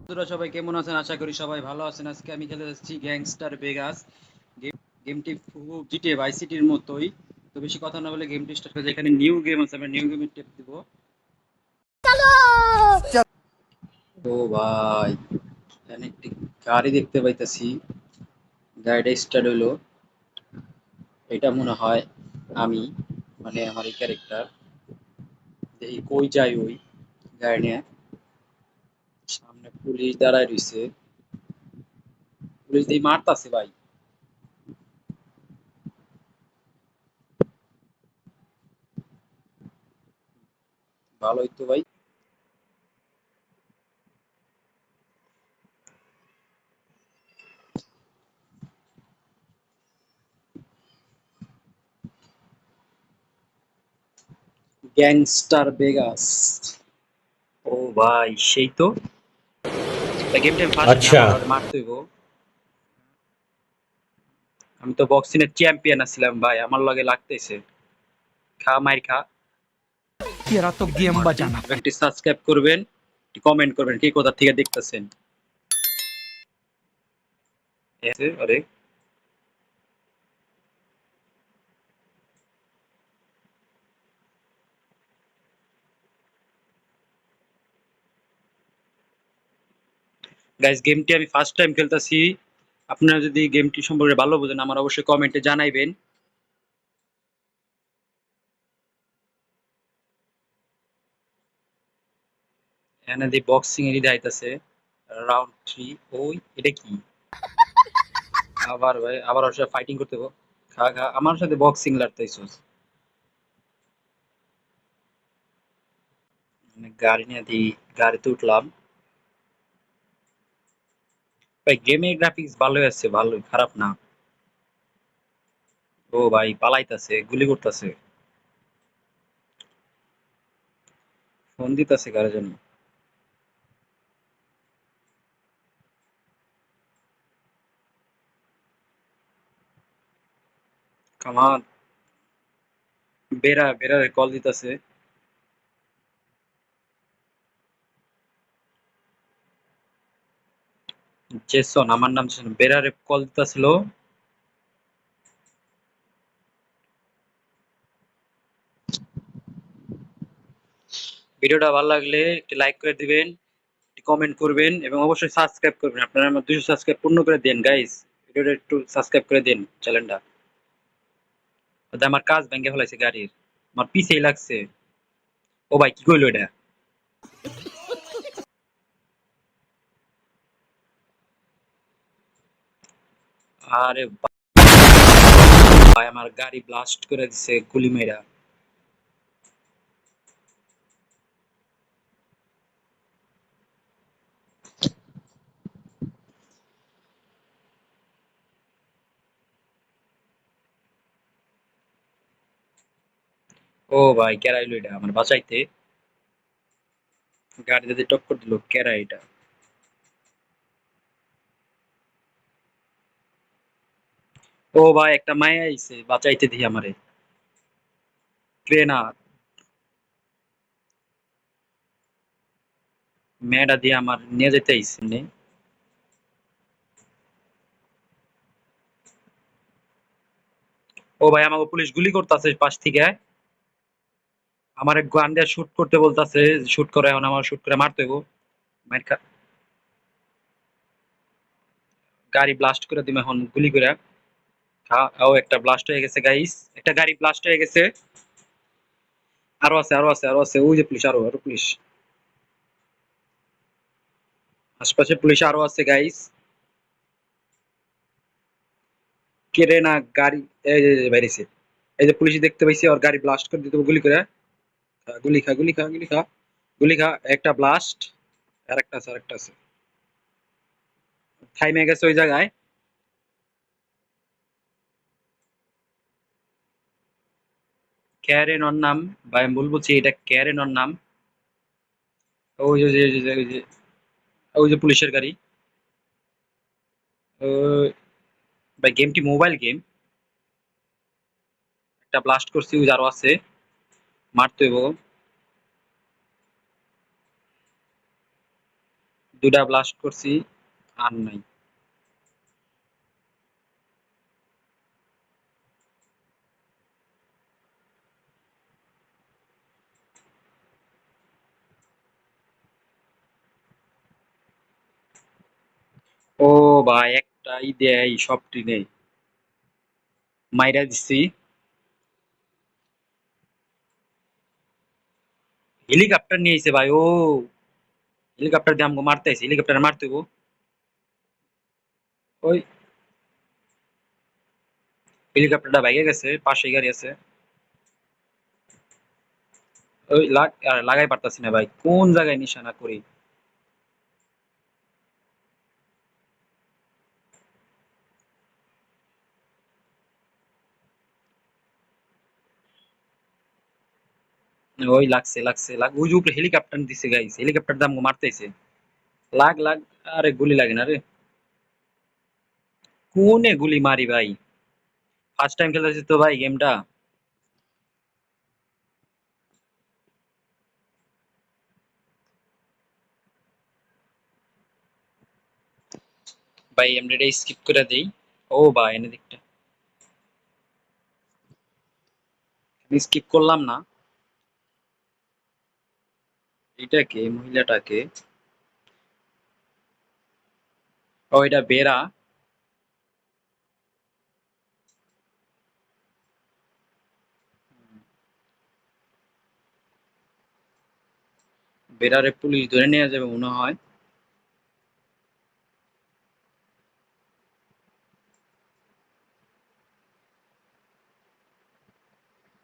বন্ধুরা সবাই কেমন আছেন? আশা করি সবাই ভালো আছেন। আজকে আমি খেলে যাচ্ছি গ্যাংস্টার ভেগাস। গেমটি খুব জিটিএ ভাই সিটির মতোই। তো বেশি কথা না বলে গেমটি স্টার্ট করে, এখানে নিউ গেম আছে, আমরা নিউ গেমে টেপ দিব। তো ভাই এখানে একটি গাড়ি দেখতে পাইতেছি, গাড়িটা স্টার্ট হইলো। এটা মনে হয় আমি, মানে আমার এই ক্যারেক্টার, এই কই যাই ওই গাড়ি নিয়ে। সামনে পুলিশ দাঁড়ায় রইছে, পুলিশ দিয়ে মারতাছে ভাই। ভালোই তো ভাই। Gangster Vegas. ও ভাই সেই তো, গেমটা আমি ফার্স্ট না, अच्छा। আমার ওরে মারতে হইব। আমি তো বক্সিং এর চ্যাম্পিয়ন আছিলাম ভাই, আমার লগে লাগতেছে। খা মাইর খা। तेरा तो गेम মারছি। बजाना একটি সাবস্ক্রাইব করবেন, একটি কমেন্ট করবেন কে কোথা থেকে দেখতেছেন। আরে গাইস, গেমটি আমি ফার্স্ট টাইম খেলতেছি। আপনারা যদি গেমটি সম্পর্কে ভালো বোঝেন আমার অবশ্যই কমেন্টে জানাইবেন। এখানে দি বক্সিং এর আইতাছে রাউন্ড 3। ওই এটা কি? আবার ভাই আবার ওর সাথে ফাইটিং করতে হবে। খা খা, আমার সাথে বক্সিং লড়তেছিস? মানে গাড়ি নিয়ে দি, গাড়িতে উঠলাম। ভাই গেমের গ্রাফিক্স ভালোই আছে, ভালোই, খারাপ না। ও ভাই পালাইতাছে, গুলি করতেছে, ফোন দিতেছে কারোর জন্য। কামান, বেড়া কল দিতেছে। জেসন, আমার নাম জেসন, বেড়ারে কল দিতেছিল। ভিডিওটা ভালো লাগলে একটি লাইক করে দিবেন, একটি কমেন্ট করবেন এবং অবশ্যই সাবস্ক্রাইব করবেন। আপনারা আমার 200 সাবস্ক্রাইব পূর্ণ করে দেন গাইস। ভিডিওটা একটু সাবস্ক্রাইব করে দেন চ্যানেলটা। আমার কাজ ভেঙে ফেলাইছে গাড়ির, আমার পিছেই লাগছে। ও ভাই কি কইলো এটা? আরে ভাই আমার গাড়ি ব্লাস্ট করে দিছে গুলি মেরা। ও ভাই কেরাইলো এটা আমার বাঁচাইতে, গাড়িতে টক্কর দিল কেরা এটা। ও ভাই একটা মায়া আইছে বাঁচাইতে দিয়ে আমারে, ট্রেনার। মেয়েটা দিয়ে আমার নিয়ে যেতে আইছে নে। ও ভাই আমাকে পুলিশ গুলি করতেছে পাশ থেকে। আমার এক গান দিয়ে শুট করতে বলতাছে, শুট করে, এখন আমার শুট করে মারতে হইব। মাইর খা। গাড়ি ব্লাস্ট করে দিম এখন গুলি করে। ও একটা ব্লাস্ট হয়ে গেছে গাইস, একটা গাড়ি ব্লাস্ট হয়ে গেছে। আরো আছে আরো আছে আরো আছে, ওই যে পুলিশ, আরো আরো পুলিশ, আশপাশে পুলিশ আরো আছে গাইস। কেড়ে না গাড়ি, এই যে বাইরেছে। এই যে পুলিশ দেখতে পাইছি, ওর গাড়ি ব্লাস্ট করে দিতে হবে গুলি করে। গুলি খা গুলি খা গুলি খা গুলি খা, একটা ব্লাস্ট। আরেকটা আছে আরেকটা আছে, থাইমে গেছে ওই জায়গায়। ক্যারেন ওর নাম, ভাই আমি ভুল বলছি, এটা ক্যারেন ওর নাম। ওই যে ওই যে ওই যে পুলিশের গাড়ি। ওই, ভাই গেমটি মোবাইল গেম। একটা ব্লাস্ট করছি, ওই যে আরো আছে, মারতে হইব। দুইটা ব্লাস্ট করছি, আর নাই। ও ভাই, একটাই দেয় সব টিনে, মাইরা দিছি। হেলিকপ্টার নিয়ে আইছে ভাই। ও হেলিকপ্টার দিয়ে আমাকে মারতে আইছে, হেলিকপ্টার মারতে হইবো। ওই হেলিকপ্টারটা ভাইগে গেছে, পাশে গাড়ি আছে। ওই লাগাই পারতাছি না ভাই, কোন জায়গায় নিশানা করি। ওই লাগছে লাগছে ওই যে উপরে হেলিকপ্টার দিছে গাইস, হেলিকপ্টার দিয়ে আমাকে মারতেছে। লাগ। আরে গুলি লাগে না রে। কোনে গুলি মারি ভাই, ফার্স্ট টাইম খেলতেছি তো ভাই গেমটা। ভাই এমডিটা স্কিপ করে দেই। ও ভাই এনে দিকটা স্কিপ করলাম না। এটাকে, মহিলাটাকে। ও এটা বেড়া। বেড়ারে পুলিশ ধরে নিয়ে যাবে মনে হয়।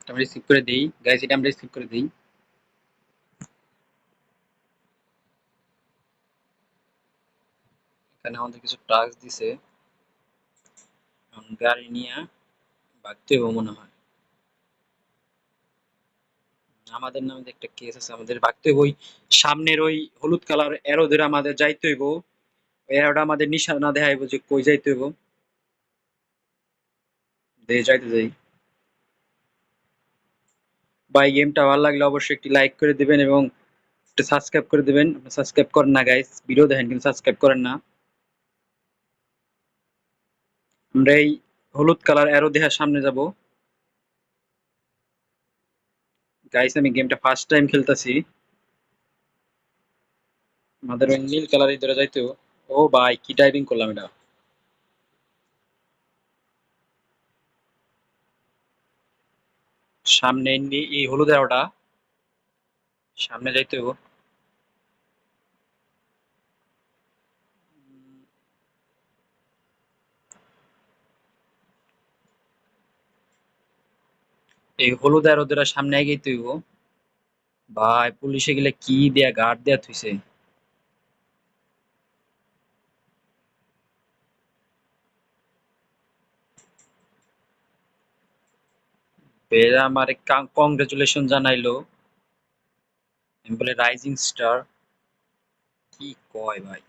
আমরা স্কিপ করে দিই গাইস, এটা আমরা স্কিপ করে দিই। এখানে আমাদের কিছু টাস্ক দিছে, এখন গাড়ি নিয়ে ভাগতে হবে মনে হয়। আমাদের নামে যে একটা কেস আছে, আমাদের ভাগতে হইব। ওই সামনের ওই হলুদ কালার এরো ধরে আমাদের যাইতে হইব। ওই এরোটা আমাদের নিশানা দেখাইবো যে কই যাইতে হইব। দিয়ে যাইতে যাই। ভাই গেমটা ভালো লাগলে অবশ্যই একটি লাইক করে দিবেন এবং একটা সাবস্ক্রাইব করে দিবেন। সাবস্ক্রাইব করেন না গাইস, ভিডিও দেখেন কিন্তু সাবস্ক্রাইব করেন না। আমরা এই হলুদ কালার এরো দেখার সামনে যাব। গাইস আমি গেমটা ফার্স্ট টাইম খেলতেছি। আমাদের ওই নীল কালারের ধরে যাইতে হবে। ও ভাই কি ড্রাইভিং করলাম এটা। সামনে এই হলুদ এরোটা, সামনে যাইতে হবে। এই হলুদ এরো ধরে সামনে এগিয়ে হইব। ভাই পুলিশে গেলে কি দেয়া গার্ড দেয়া থুইছে। বেরা আমারে কংগ্রেচুলেশন জানাইলো। আমি বলে রাইজিং স্টার, কি কয় ভাই।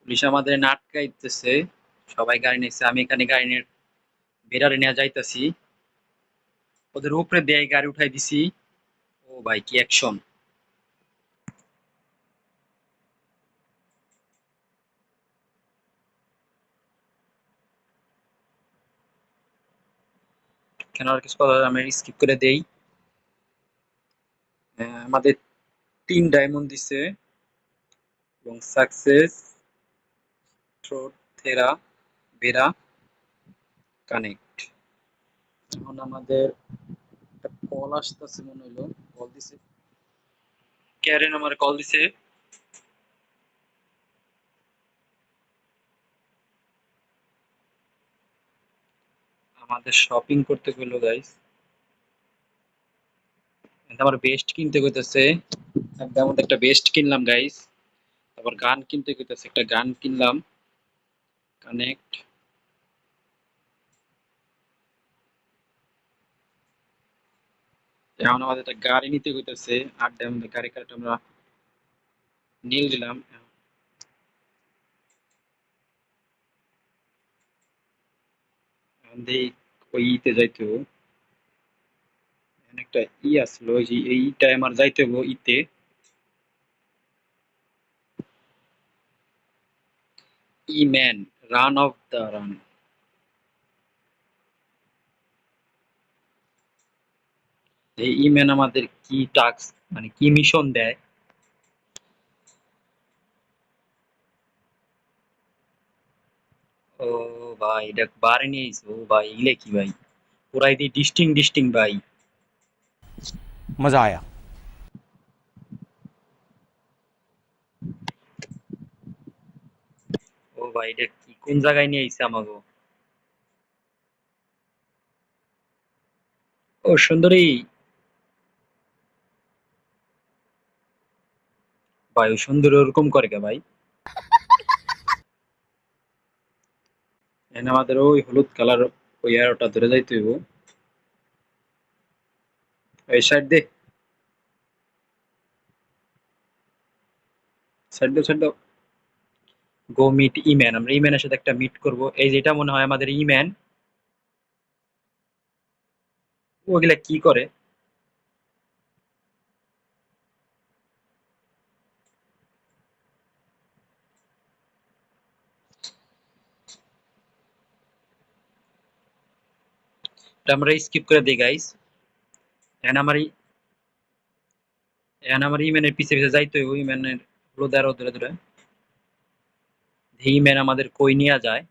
পুলিশ আমাদের না আটকাইতেছে। সবাই গাড়ি নিচ্ছে, আমি এখানে গাড়ি নিয়ে বেরারে নিয়ে যাইতাছি। ওদের উপরে দিয়ে গাড়ি উঠাই দিছি। ও ভাই কি অ্যাকশন। কেন আর কিছু কথা আমি স্কিপ করে দেই। আমাদের 3 ডায়মন্ড দিছে এবং সাকসেস থেরা বেরা কানেক্ট। এখন আমাদের একটা কল আসতেছে মনে হইলো, কল দিছে। ক্যারেন আমার কল দিছে। আমাদের শপিং করতে গেলো গাইস। আমার বেস্ট কিনতে কইতেছে। একদম একটা বেস্ট কিনলাম গাইস। তারপর গান কিনতে কইতেছে, একটা গান কিনলাম। কানেক্ট। এখন আমাদের একটা গাড়ি নিতে কইতেছে। 8 ডায়মন্ডের গাড়ি কার্ড আমরা নীল দিলাম। এখন দেই ওই ইতে যাইতো। একটা আসলো, ওই যে এইটা আমার যাইতে হবো ইতে। Man, run of the run. এই ম্যান আমাদের কি টাস্ক, মানে কি মিশন দেয়? ও ভাই, এটা বারে নিয়ে আইছো ভাই, ইলে কি ভাই, পুরাই দি ডিস্টিং ডিস্টিং ভাই। मजा आया। ও ভাই, এটা কি কোন জায়গায় নিয়ে আইছে আমাকে? ও সুন্দরী ভাই, ও সুন্দরী ওরকম করে কে ভাই? এখানে আমাদের ওই হলুদ কালার ওই অ্যারোটা ধরে যাইতে হইব। এই সাইড দে, সাইড দাও, সাইড দাও। গো মিট ইম্যান, আমরা ইম্যানের সাথে একটা মিট করব। এই যেটা মনে হয় আমাদের ইম্যান। ওগুলা কি করে? এটা আমরা স্কিপ করে দিই গাইস। এখন আমার এখন আমার ইম্যানের পিছে পিছে যাইতে হইব, ইম্যানের হলুদ অ্যারো ধরে ধরে। ইম্যান আমাদের কই নিয়ে যায়?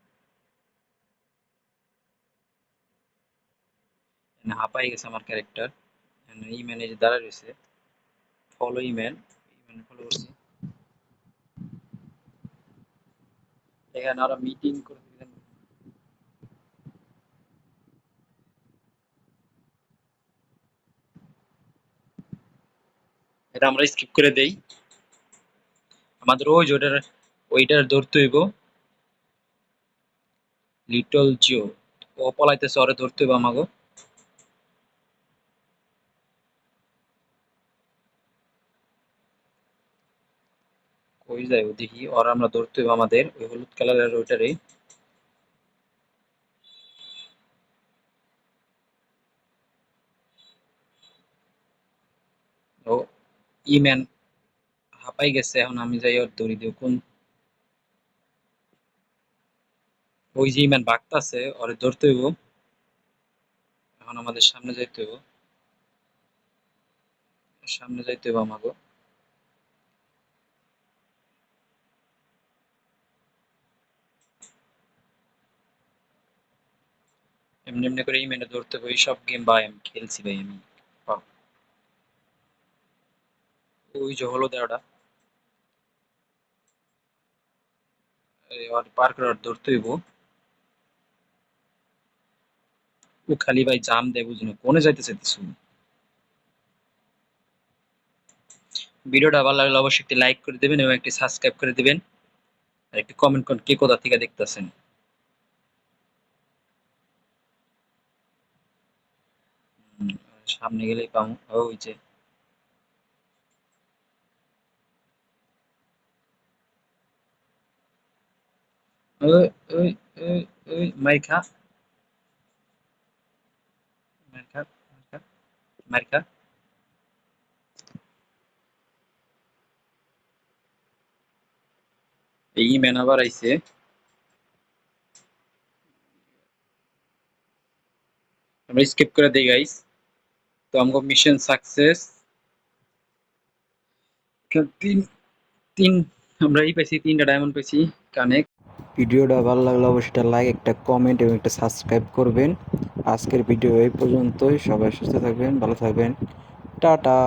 হাঁপাই গেছে আমার ক্যারেক্টার। ইম্যান এই যে দাঁড়ায় রয়েছে। ফলো ইম্যান, ইম্যান ফলো করছি। এখানে আমরা মিটিং করে দিলাম। এটা আমরা স্কিপ করে দেই। আমাদের ওই যে ওইটার ধরতে হইব। লিটল জিও, ও পলাইতেছে, ওরে ধরতে হইব আমাকে। কই যায় ও দেখি, ওর আমরা ধরতে হইব আমাদের ওই হলুদ কালারের ওইটারে। ও ইম্যান হাঁপাই গেছে, এখন আমি যাই ওর দড়ি দিব কোন। ওই যে ইম্যান ভাগতাছে, ওরে ধরতে হইব। এখন আমাদের সামনে যাইতে হইব, সামনে যাইতে হইব আমাকে। এমনি এমনি করে ইম্যানে ধরতে হইব। এই সব গেম ভাই আমি খেলছি ভাই আমি। বাহ, ওই যে হলুদ ওটা, ওর পার করে ওর ধরতে হইব। ও খালি ভাই জাম দেয়, বুঝলি কোনে যাইতে চাইতেছ? ভিডিওটা ভালো লাগলে অবশ্যই একটি লাইক করে দিবেন এবং একটি সাবস্ক্রাইব করে দিবেন। আর একটি কমেন্ট করুন কে কোথা থেকে দেখতেছেন। সামনে গেলেই পাবো ওই যে। ওই ওই ওই ওই মাইর খা, মাইর খা, মাইর খা, মাইর খা। এই ম্যান আবার আইছে। আমরা স্কিপ করে দেই গাইস। তো আমগো মিশন সাকসেস। তিন তিন আমরা এই পাইছি, 3টা ডায়মন্ড পাইছি। কানেক্ট। ভিডিওটা ভালো লাগলে অবশ্যই একটা লাইক, একটা কমেন্ট এবং একটা সাবস্ক্রাইব করবেন। আজকের ভিডিও এই পর্যন্তই। সবাই সুস্থ থাকবেন, ভালো থাকবেন। টাটা।